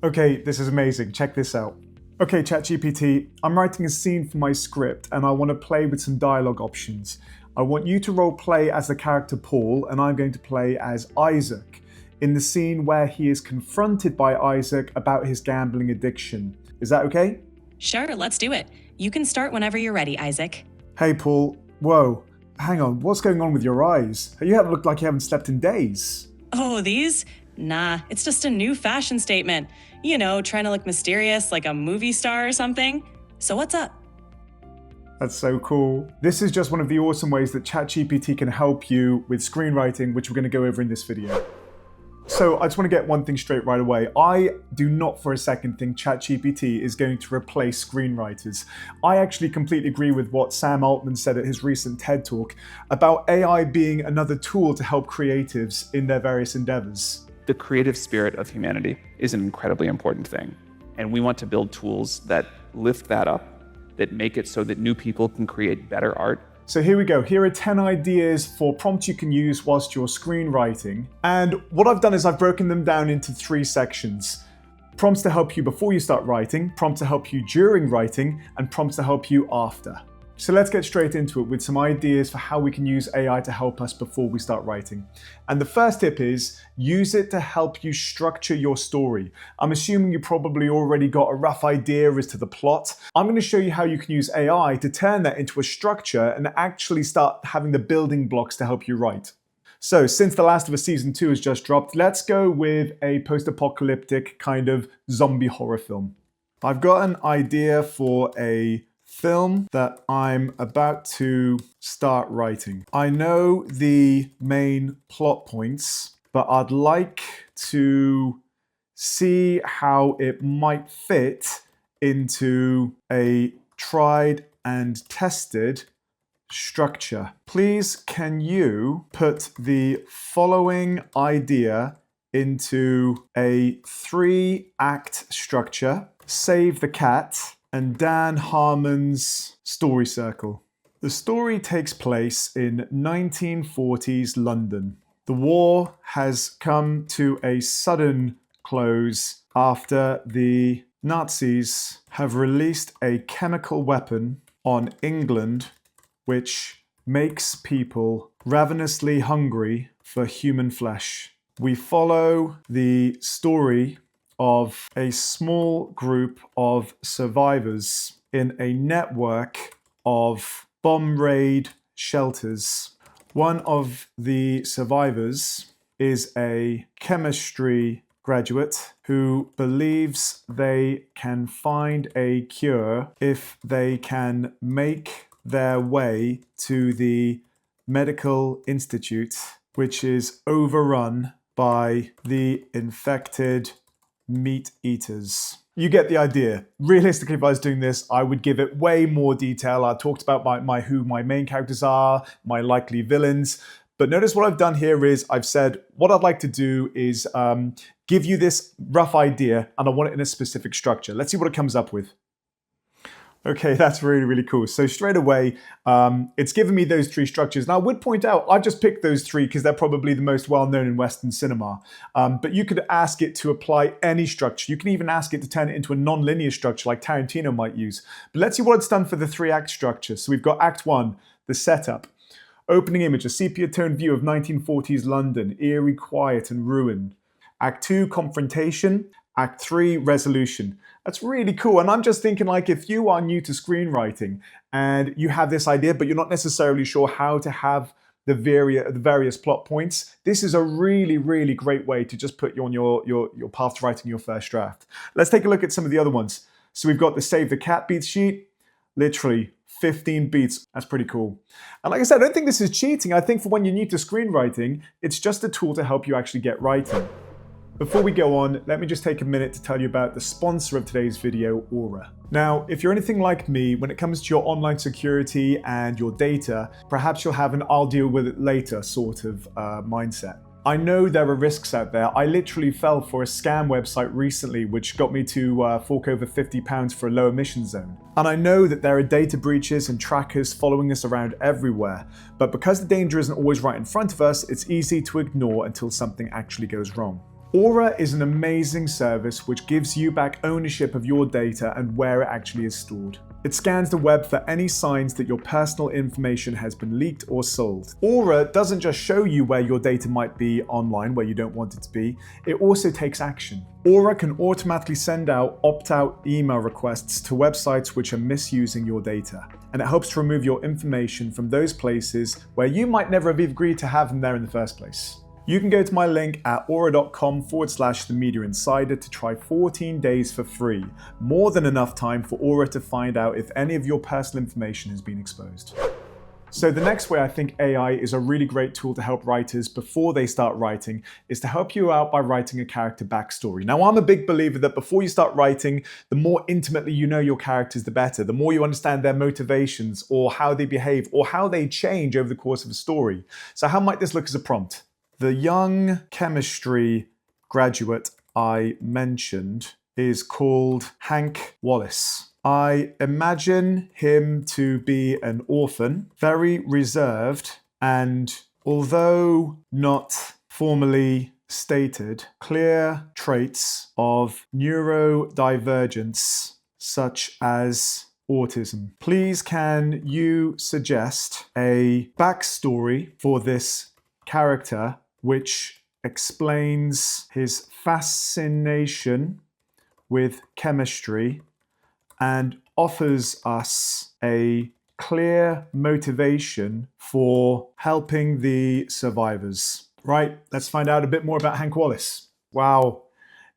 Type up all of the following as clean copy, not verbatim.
Okay, this is amazing. Check this out. Okay, ChatGPT, I'm writing a scene for my script and I want to play with some dialogue options. I want you to role play as the character Paul and I'm going to play as Isaac in the scene where he is confronted by Isaac about his gambling addiction. Is that okay? Sure, let's do it. You can start whenever you're ready, Isaac. Hey, Paul. Whoa. Hang on, what's going on with your eyes? You haven't looked like you haven't slept in days. Oh, these? Nah, it's just a new fashion statement. You know, trying to look mysterious like a movie star or something. So what's up? That's so cool. This is just one of the awesome ways that ChatGPT can help you with screenwriting, which we're going to go over in this video. So I just want to get one thing straight right away. I do not for a second think ChatGPT is going to replace screenwriters. I actually completely agree with what Sam Altman said at his recent TED Talk about AI being another tool to help creatives in their various endeavors. The creative spirit of humanity is an incredibly important thing. And we want to build tools that lift that up, that make it so that new people can create better art. So here we go. Here are 10 ideas for prompts you can use whilst you're screenwriting. And what I've done is I've broken them down into 3 sections. Prompts to help you before you start writing, prompts to help you during writing, and prompts to help you after. So let's get straight into it with some ideas for how we can use AI to help us before we start writing. And the first tip is use it to help you structure your story. I'm assuming you probably already got a rough idea as to the plot. I'm going to show you how you can use AI to turn that into a structure and actually start having the building blocks to help you write. So since The Last of Us Season 2 has just dropped, let's go with a post-apocalyptic kind of zombie horror film. I've got an idea for a film that I'm about to start writing. I know the main plot points, but I'd like to see how it might fit into a tried and tested structure. Please, can you put the following idea into a 3-act structure? Save the Cat and Dan Harmon's Story Circle. The story takes place in 1940s London. The war has come to a sudden close after the Nazis have released a chemical weapon on England which makes people ravenously hungry for human flesh. We follow the story of a small group of survivors in a network of bomb raid shelters. One of the survivors is a chemistry graduate who believes they can find a cure if they can make their way to the medical institute, which is overrun by the infected meat eaters. You get the idea. Realistically, if I was doing this, I would give it way more detail. I talked about who my main characters are, my likely villains. But notice what I've done here is I've said what I'd like to do is give you this rough idea and I want it in a specific structure. Let's see what it comes up with. Okay, that's really, really cool. So straight away, it's given me those 3 structures. Now I would point out, I've just picked those 3 because they're probably the most well-known in Western cinema. But you could ask it to apply any structure. You can even ask it to turn it into a non-linear structure like Tarantino might use. But let's see what it's done for the 3-act structure. So we've got Act 1, the setup. Opening image, a sepia-toned view of 1940s London, eerie, quiet and ruined. Act 2, confrontation. Act 3, resolution. That's really cool. And I'm just thinking, like, if you are new to screenwriting and you have this idea, but you're not necessarily sure how to have the various plot points, this is a really, really great way to just put you on your path to writing your first draft. Let's take a look at some of the other ones. So we've got the Save the Cat beats sheet, literally 15 beats. That's pretty cool. And like I said, I don't think this is cheating. I think for when you're new to screenwriting, it's just a tool to help you actually get writing. Before we go on, let me just take a minute to tell you about the sponsor of today's video, Aura. Now, if you're anything like me, when it comes to your online security and your data, perhaps you'll have an I'll deal with it later sort of mindset. I know there are risks out there. I literally fell for a scam website recently which got me to fork over £50 for a low emission zone. And I know that there are data breaches and trackers following us around everywhere, but because the danger isn't always right in front of us, it's easy to ignore until something actually goes wrong. Aura is an amazing service which gives you back ownership of your data and where it actually is stored. It scans the web for any signs that your personal information has been leaked or sold. Aura doesn't just show you where your data might be online where you don't want it to be, it also takes action. Aura can automatically send out opt-out email requests to websites which are misusing your data, and it helps to remove your information from those places where you might never have agreed to have them there in the first place. You can go to my link at aura.com/The Media Insider to try 14 days for free. More than enough time for Aura to find out if any of your personal information has been exposed. So the next way I think AI is a really great tool to help writers before they start writing is to help you out by writing a character backstory. Now, I'm a big believer that before you start writing, the more intimately you know your characters, the better. The more you understand their motivations or how they behave or how they change over the course of a story. So how might this look as a prompt? The young chemistry graduate I mentioned is called Hank Wallace. I imagine him to be an orphan, very reserved, and although not formally stated, clear traits of neurodivergence such as autism. Please can you suggest a backstory for this character which explains his fascination with chemistry and offers us a clear motivation for helping the survivors. Right, let's find out a bit more about Hank Wallace. Wow,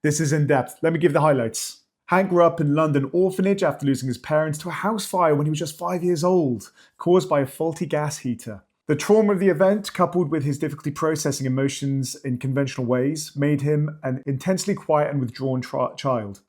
this is in depth. Let me give the highlights. Hank grew up in London orphanage after losing his parents to a house fire when he was just 5 years old, caused by a faulty gas heater. The trauma of the event, coupled with his difficulty processing emotions in conventional ways, made him an intensely quiet and withdrawn child.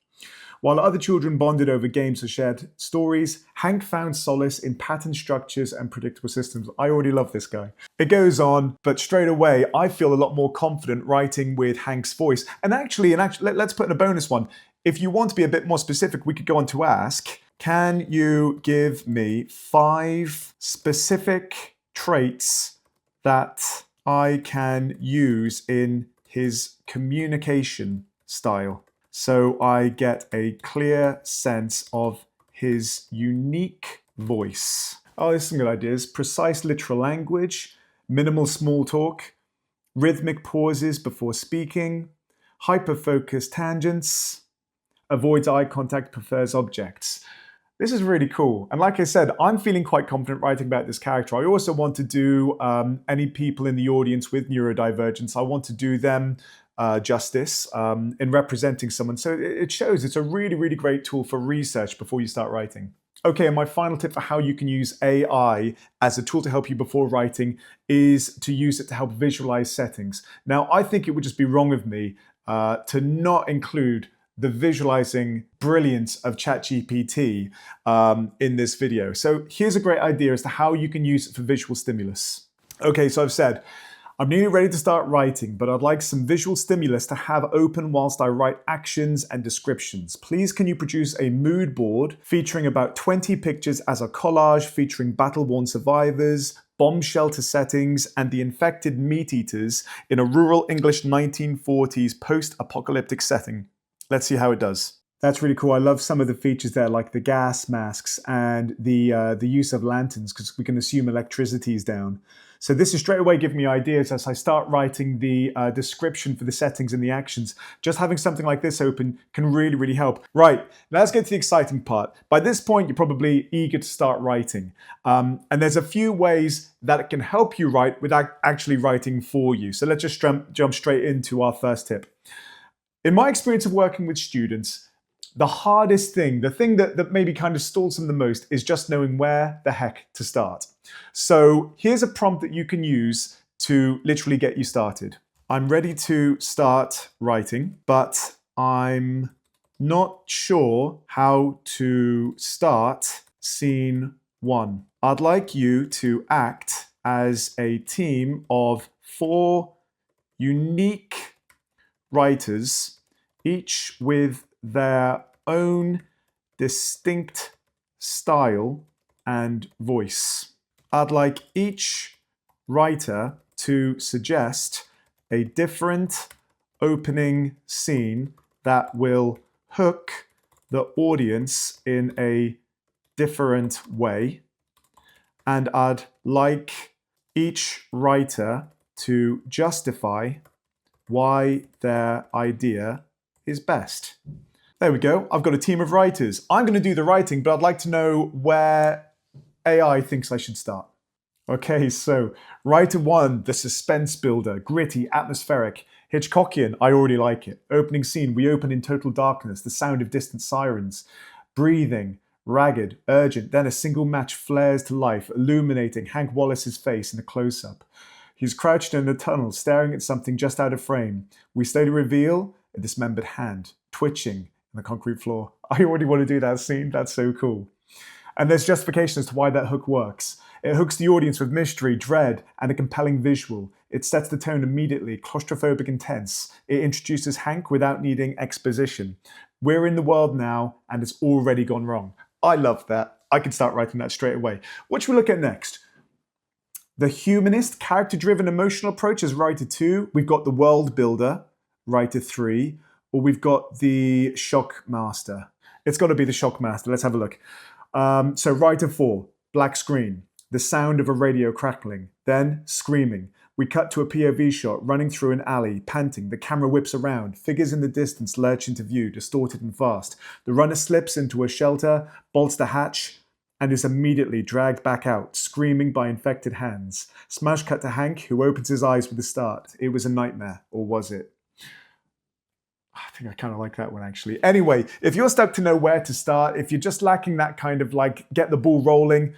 While other children bonded over games or shared stories, Hank found solace in pattern structures and predictable systems. I already love this guy. It goes on, but straight away, I feel a lot more confident writing with Hank's voice. And actually, let's put in a bonus one. If you want to be a bit more specific, we could go on to ask, can you give me 5 specific traits that I can use in his communication style, so I get a clear sense of his unique voice. Oh, there's some good ideas. Precise literal language, minimal small talk, rhythmic pauses before speaking, hyper-focused tangents, avoids eye contact, prefers objects. This is really cool. And like I said, I'm feeling quite confident writing about this character. I also want to do any people in the audience with neurodivergence, I want to do them justice in representing someone. So it shows it's a really, really great tool for research before you start writing. Okay, and my final tip for how you can use AI as a tool to help you before writing is to use it to help visualize settings. Now, I think it would just be wrong of me to not include the visualizing brilliance of ChatGPT in this video. So here's a great idea as to how you can use it for visual stimulus. Okay, so I've said, I'm nearly ready to start writing, but I'd like some visual stimulus to have open whilst I write actions and descriptions. Please can you produce a mood board featuring about 20 pictures as a collage featuring battle-worn survivors, bomb shelter settings, and the infected meat-eaters in a rural English 1940s post-apocalyptic setting. Let's see how it does. That's really cool. I love some of the features there, like the gas masks and the use of lanterns, because we can assume electricity is down. So this is straight away giving me ideas as I start writing the description for the settings and the actions. Just having something like this open can really, really help. Right, let's get to the exciting part. By this point, you're probably eager to start writing. And there's a few ways that it can help you write without actually writing for you. So let's just jump straight into our first tip. In my experience of working with students, the hardest thing, the thing that maybe kind of stalls them the most is just knowing where the heck to start. So here's a prompt that you can use to literally get you started. I'm ready to start writing, but I'm not sure how to start scene 1. I'd like you to act as a team of 4 unique writers, each with their own distinct style and voice. I'd like each writer to suggest a different opening scene that will hook the audience in a different way. And I'd like each writer to justify why their idea is best. There we go. I've got a team of writers. I'm going to do the writing, but I'd like to know where AI thinks I should start. Okay, so writer one, the suspense builder, gritty, atmospheric, Hitchcockian, I already like it. Opening scene, we open in total darkness, the sound of distant sirens. Breathing, ragged, urgent, then a single match flares to life, illuminating Hank Wallace's face in a close-up. He's crouched in a tunnel, staring at something just out of frame. We slowly reveal a dismembered hand, twitching in the concrete floor. I already want to do that scene, that's so cool. And there's justification as to why that hook works. It hooks the audience with mystery, dread, and a compelling visual. It sets the tone immediately, claustrophobic and tense. It introduces Hank without needing exposition. We're in the world now, and it's already gone wrong. I love that. I can start writing that straight away. What should we look at next? The humanist, character-driven, emotional approach is writer 2. We've got the world builder, writer 3. Or we've got the shock master. It's got to be the shock master. Let's have a look. So writer 4, black screen, the sound of a radio crackling, then screaming. We cut to a POV shot running through an alley, panting. The camera whips around. Figures in the distance lurch into view, distorted and fast. The runner slips into a shelter, bolts the hatch, and is immediately dragged back out, screaming by infected hands. Smash cut to Hank, who opens his eyes with a start. It was a nightmare, or was it? I think I kind of like that one, actually. Anyway, if you're stuck to know where to start, if you're just lacking that kind of like get the ball rolling,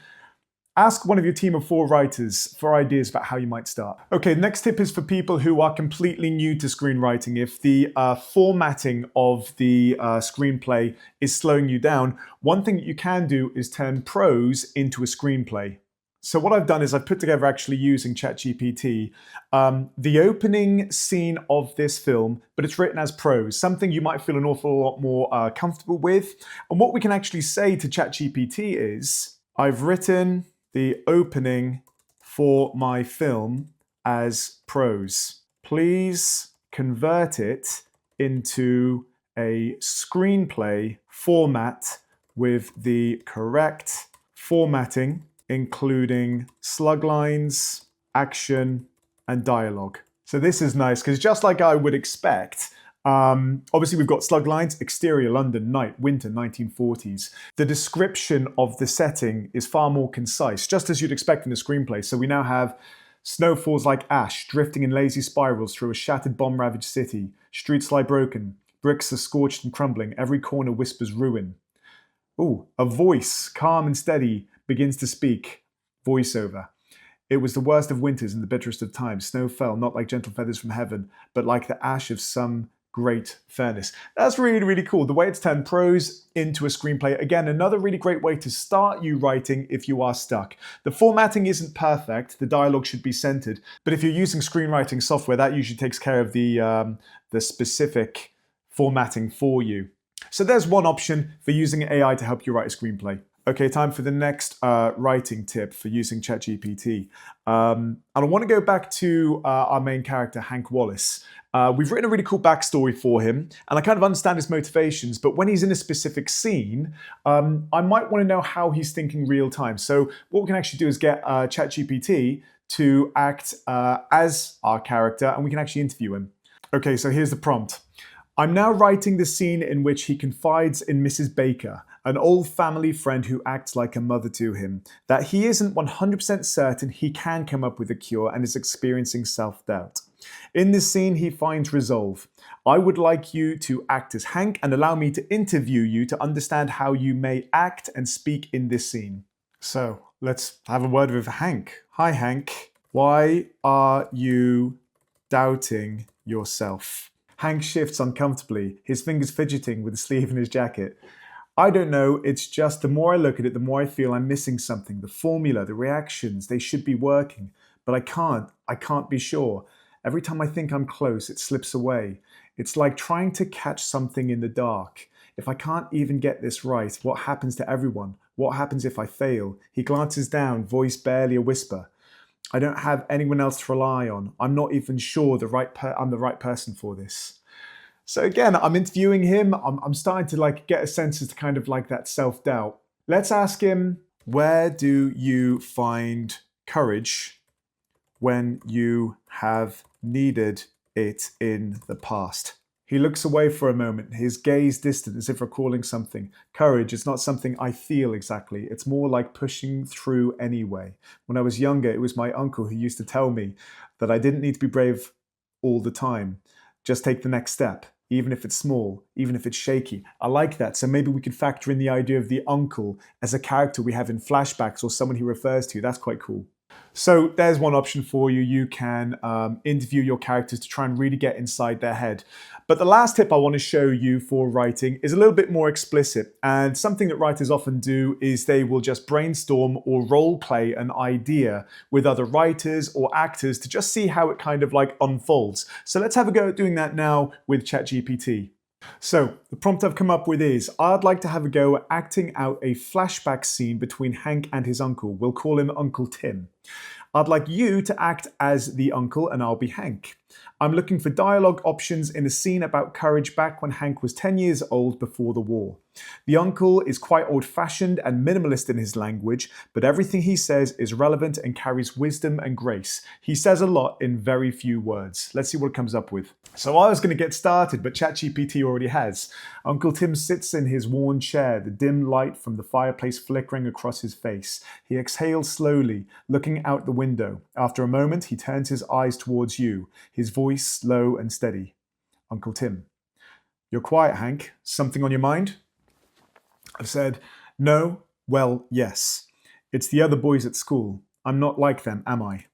ask one of your team of 4 writers for ideas about how you might start. Okay, next tip is for people who are completely new to screenwriting. If the formatting of the screenplay is slowing you down, one thing that you can do is turn prose into a screenplay. So what I've done is I've put together, actually using ChatGPT, the opening scene of this film, but it's written as prose, something you might feel an awful lot more comfortable with. And what we can actually say to ChatGPT is, I've written the opening for my film as prose. Please convert it into a screenplay format with the correct formatting, including slug lines, action, and dialogue. So this is nice because just like I would expect, obviously we've got slug lines, exterior London, night, winter, 1940s. The description of the setting is far more concise, just as you'd expect in a screenplay. So we now have snow falls like ash, drifting in lazy spirals through a shattered bomb-ravaged city. Streets lie broken, bricks are scorched and crumbling, every corner whispers ruin. Ooh, a voice, calm and steady, begins to speak. Voiceover. It was the worst of winters and the bitterest of times. Snow fell, not like gentle feathers from heaven, but like the ash of some great furnace. That's really, really cool. The way it's turned prose into a screenplay. Again, another really great way to start you writing if you are stuck. The formatting isn't perfect. The dialogue should be centered. But if you're using screenwriting software, that usually takes care of the specific formatting for you. So there's one option for using AI to help you write a screenplay. Okay, time for the next writing tip for using ChatGPT. And I want to go back to our main character, Hank Wallace. We've written a really cool backstory for him, and I kind of understand his motivations, but when he's in a specific scene, I might want to know how he's thinking real time. So what we can actually do is get ChatGPT to act as our character, and we can actually interview him. Okay, so here's the prompt. I'm now writing the scene in which he confides in Mrs. Baker, an old family friend who acts like a mother to him, that he isn't 100% certain he can come up with a cure and is experiencing self-doubt. In this scene, he finds resolve. I would like you to act as Hank and allow me to interview you to understand how you may act and speak in this scene. So let's have a word with Hank. Hi, Hank. Why are you doubting yourself? Hank shifts uncomfortably, his fingers fidgeting with the sleeve in his jacket. I don't know, it's just the more I look at it, the more I feel I'm missing something. The formula, the reactions, they should be working. But I can't be sure. Every time I think I'm close, it slips away. It's like trying to catch something in the dark. If I can't even get this right, what happens to everyone? What happens if I fail? He glances down, voice barely a whisper. I don't have anyone else to rely on. I'm not even sure I'm the right person for this. So again, I'm interviewing him. I'm starting to like get a sense as to kind of like that self-doubt. Let's ask him, where do you find courage when you have needed it in the past? He looks away for a moment, his gaze distant as if recalling something. Courage is not something I feel exactly. It's more like pushing through anyway. When I was younger, it was my uncle who used to tell me that I didn't need to be brave all the time. Just take the next step, even if it's small, even if it's shaky. I like that. So maybe we could factor in the idea of the uncle as a character we have in flashbacks or someone he refers to. That's quite cool. So there's one option for you. You can interview your characters to try and really get inside their head. But the last tip I want to show you for writing is a little bit more explicit. And something that writers often do is they will just brainstorm or role play an idea with other writers or actors to just see how it kind of like unfolds. So let's have a go at doing that now with ChatGPT. So the prompt I've come up with is, I'd like to have a go at acting out a flashback scene between Hank and his uncle. We'll call him Uncle Tim. I'd like you to act as the uncle and I'll be Hank. I'm looking for dialogue options in a scene about courage back when Hank was 10 years old before the war. The uncle is quite old-fashioned and minimalist in his language, but everything he says is relevant and carries wisdom and grace. He says a lot in very few words. Let's see what it comes up with. So I was going to get started, but ChatGPT already has. Uncle Tim sits in his worn chair, the dim light from the fireplace flickering across his face. He exhales slowly, looking out the window. After a moment, he turns his eyes towards you, his voice slow and steady. Uncle Tim. You're quiet, Hank. Something on your mind? I've said, no, well, yes. It's the other boys at school. I'm not like them, am I?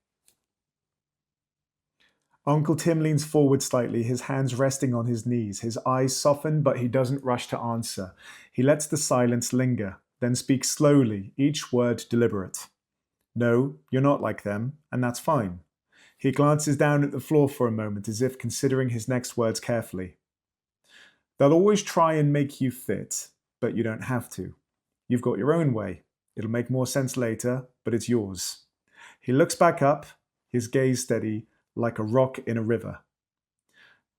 Uncle Tim leans forward slightly, his hands resting on his knees. His eyes soften, but he doesn't rush to answer. He lets the silence linger, then speaks slowly, each word deliberate. No, you're not like them, and that's fine. He glances down at the floor for a moment, as if considering his next words carefully. They'll always try and make you fit, but you don't have to. You've got your own way. It'll make more sense later, but it's yours. He looks back up, his gaze steady, like a rock in a river.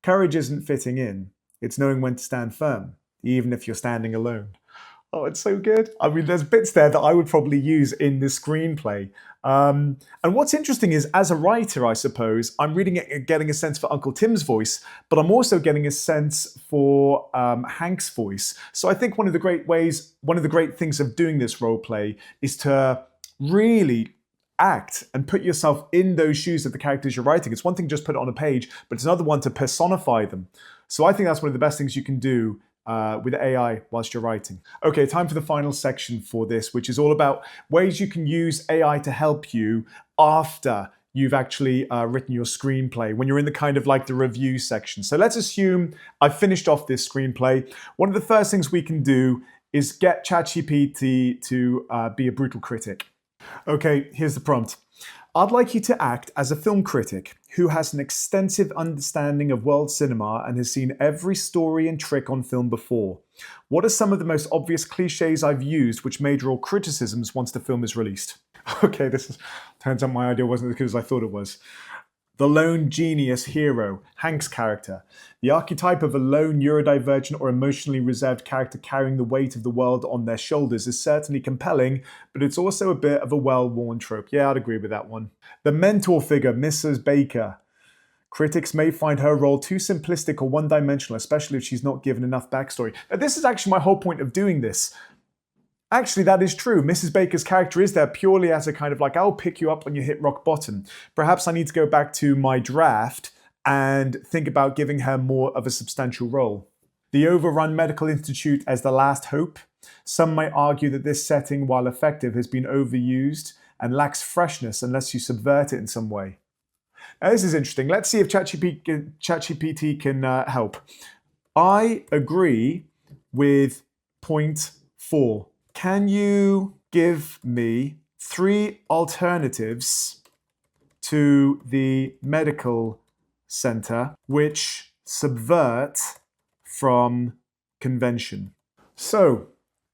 Courage isn't fitting in. It's knowing when to stand firm, even if you're standing alone. Oh, it's so good. I mean, there's bits there that I would probably use in the screenplay. And what's interesting is, as a writer, I suppose, I'm reading it, getting a sense for Uncle Tim's voice, but I'm also getting a sense for Hank's voice. So I think one of the great things of doing this role play is to really act and put yourself in those shoes of the characters you're writing. It's one thing to just put it on a page, but it's another one to personify them. So I think that's one of the best things you can do with AI whilst you're writing. Okay, time for the final section for this, which is all about ways you can use AI to help you after you've actually written your screenplay, when you're in the kind of like the review section. So let's assume I've finished off this screenplay. One of the first things we can do is get ChatGPT to be a brutal critic. Okay, here's the prompt. I'd like you to act as a film critic who has an extensive understanding of world cinema and has seen every story and trick on film before. What are some of the most obvious cliches I've used which may draw criticisms once the film is released? Okay, turns out my idea wasn't as good as I thought it was. The lone genius hero, Hank's character. The archetype of a lone neurodivergent or emotionally reserved character carrying the weight of the world on their shoulders is certainly compelling, but it's also a bit of a well-worn trope. Yeah, I'd agree with that one. The mentor figure, Mrs. Baker. Critics may find her role too simplistic or one-dimensional, especially if she's not given enough backstory. Now, this is actually my whole point of doing this. Actually, that is true. Mrs. Baker's character is there purely as a kind of like, I'll pick you up when you hit rock bottom. Perhaps I need to go back to my draft and think about giving her more of a substantial role. The overrun medical institute as the last hope. Some might argue that this setting, while effective, has been overused and lacks freshness unless you subvert it in some way. Now, this is interesting. Let's see if ChatGPT can help. I agree with point 4. Can you give me 3 alternatives to the medical center which subvert from convention? So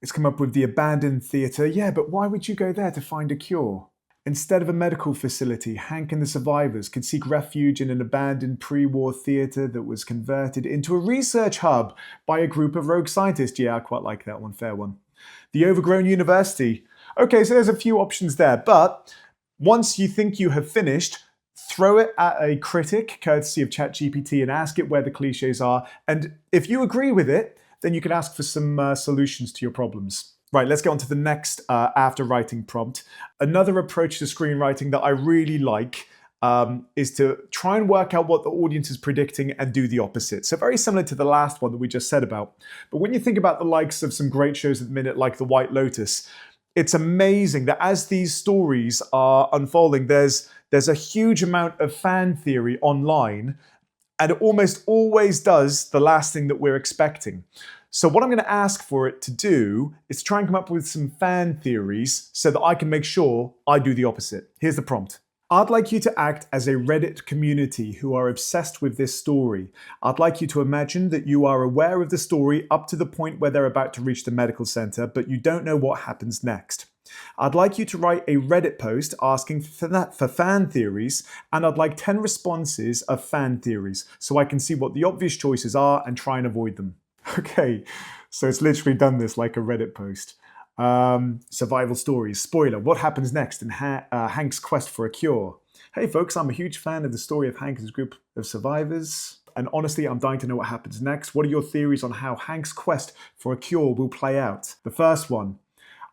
it's come up with the abandoned theater. Yeah, but why would you go there to find a cure? Instead of a medical facility, Hank and the survivors could seek refuge in an abandoned pre-war theater that was converted into a research hub by a group of rogue scientists. Yeah, I quite like that one, fair one. The overgrown university. Okay, so there's a few options there, but once you think you have finished, throw it at a critic, courtesy of ChatGPT, and ask it where the cliches are. And if you agree with it, then you can ask for some solutions to your problems. Right, let's get on to the next after writing prompt. Another approach to screenwriting that I really like is to try and work out what the audience is predicting and do the opposite. So very similar to the last one that we just said about. But when you think about the likes of some great shows at the minute, like The White Lotus, it's amazing that as these stories are unfolding, there's a huge amount of fan theory online, and it almost always does the last thing that we're expecting. So what I'm going to ask for it to do is try and come up with some fan theories so that I can make sure I do the opposite. Here's the prompt. I'd like you to act as a Reddit community who are obsessed with this story. I'd like you to imagine that you are aware of the story up to the point where they're about to reach the medical center, but you don't know what happens next. I'd like you to write a Reddit post asking for fan theories, and I'd like 10 responses of fan theories so I can see what the obvious choices are and try and avoid them. Okay, so it's literally done this like a Reddit post. Survival stories. Spoiler, what happens next in Hank's quest for a cure? Hey folks, I'm a huge fan of the story of Hank and his group of survivors. And honestly, I'm dying to know what happens next. What are your theories on how Hank's quest for a cure will play out? The first one.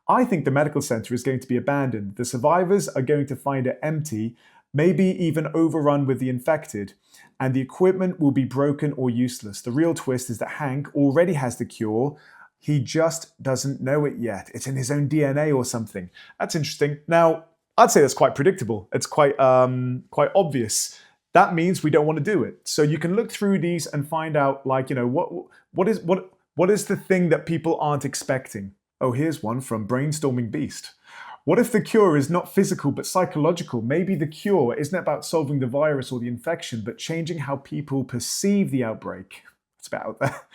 I think the medical center is going to be abandoned. The survivors are going to find it empty, maybe even overrun with the infected, and the equipment will be broken or useless. The real twist is that Hank already has the cure. He just doesn't know it yet. It's in his own DNA or something. That's interesting. Now, I'd say that's quite predictable. It's quite obvious. That means we don't want to do it. So you can look through these and find out, like, you know, what is the thing that people aren't expecting? Oh, here's one from Brainstorming Beast. What if the cure is not physical but psychological? Maybe the cure isn't about solving the virus or the infection, but changing how people perceive the outbreak. It's about that.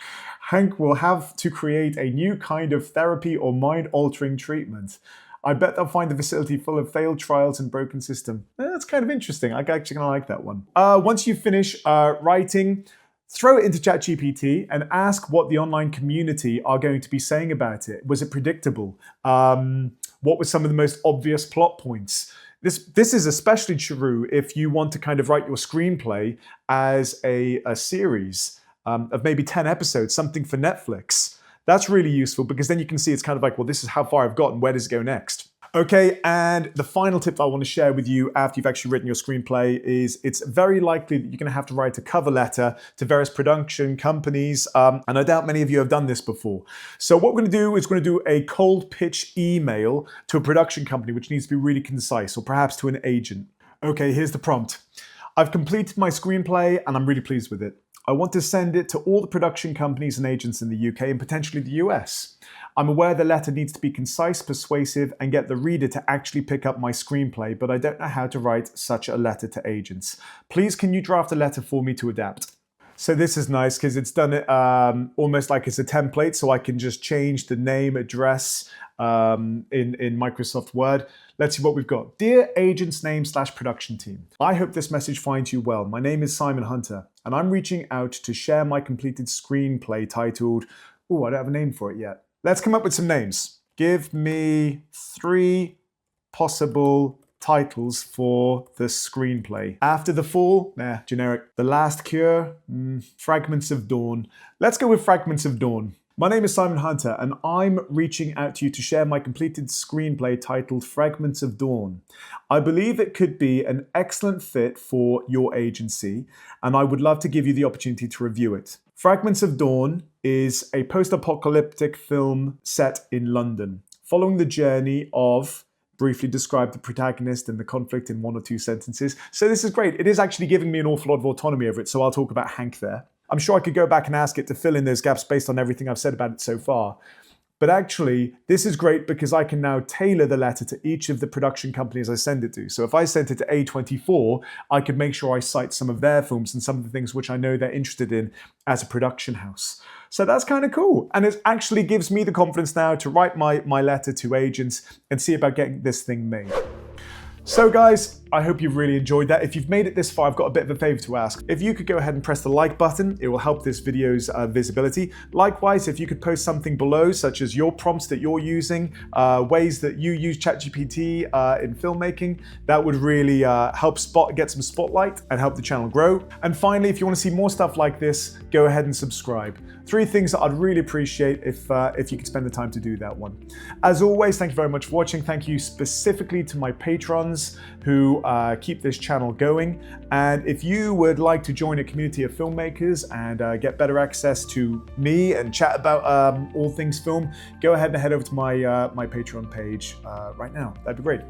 Hank will have to create a new kind of therapy or mind-altering treatment. I bet they'll find the facility full of failed trials and broken system. That's kind of interesting. I'm actually going to like that one. Once you finish writing, throw it into ChatGPT and ask what the online community are going to be saying about it. Was it predictable? What were some of the most obvious plot points? This is especially true if you want to kind of write your screenplay as a series of maybe 10 episodes, something for Netflix. That's really useful because then you can see it's kind of like, well, this is how far I've gotten. Where does it go next? Okay, and the final tip I want to share with you after you've actually written your screenplay is it's very likely that you're going to have to write a cover letter to various production companies, and I doubt many of you have done this before. So what we're going to do is we're going to do a cold pitch email to a production company, which needs to be really concise, or perhaps to an agent. Okay, here's the prompt. I've completed my screenplay and I'm really pleased with it. I want to send it to all the production companies and agents in the UK and potentially the US. I'm aware the letter needs to be concise, persuasive, and get the reader to actually pick up my screenplay, but I don't know how to write such a letter to agents. Please, can you draft a letter for me to adapt? So this is nice because it's done it almost like it's a template, so I can just change the name, address in Microsoft Word. Let's see what we've got. Dear agent's name / production team. I hope this message finds you well. My name is Simon Hunter, and I'm reaching out to share my completed screenplay titled, I don't have a name for it yet. Let's come up with some names. Give me 3 possible titles for the screenplay. After the Fall, generic. The Last Cure, Fragments of Dawn. Let's go with Fragments of Dawn. My name is Simon Hunter, and I'm reaching out to you to share my completed screenplay titled Fragments of Dawn. I believe it could be an excellent fit for your agency, and I would love to give you the opportunity to review it. Fragments of Dawn is a post-apocalyptic film set in London, following the journey of, briefly describe the protagonist and the conflict in 1 or 2 sentences. So this is great. It is actually giving me an awful lot of autonomy over it, so I'll talk about Hank there. I'm sure I could go back and ask it to fill in those gaps based on everything I've said about it so far. But actually, this is great because I can now tailor the letter to each of the production companies I send it to. So if I sent it to A24, I could make sure I cite some of their films and some of the things which I know they're interested in as a production house. So that's kind of cool. And it actually gives me the confidence now to write my letter to agents and see about getting this thing made. So guys, I hope you've really enjoyed that. If you've made it this far, I've got a bit of a favor to ask. If you could go ahead and press the like button, it will help this video's visibility. Likewise, if you could post something below, such as your prompts that you're using, ways that you use ChatGPT in filmmaking, that would really help get some spotlight and help the channel grow. And finally, if you want to see more stuff like this, go ahead and subscribe. 3 things that I'd really appreciate if you could spend the time to do that one. As always, thank you very much for watching. Thank you specifically to my patrons who keep this channel going. And if you would like to join a community of filmmakers and get better access to me and chat about all things film, go ahead and head over to my Patreon page right now. That'd be great.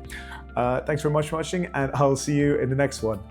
Thanks very much for watching, and I'll see you in the next one.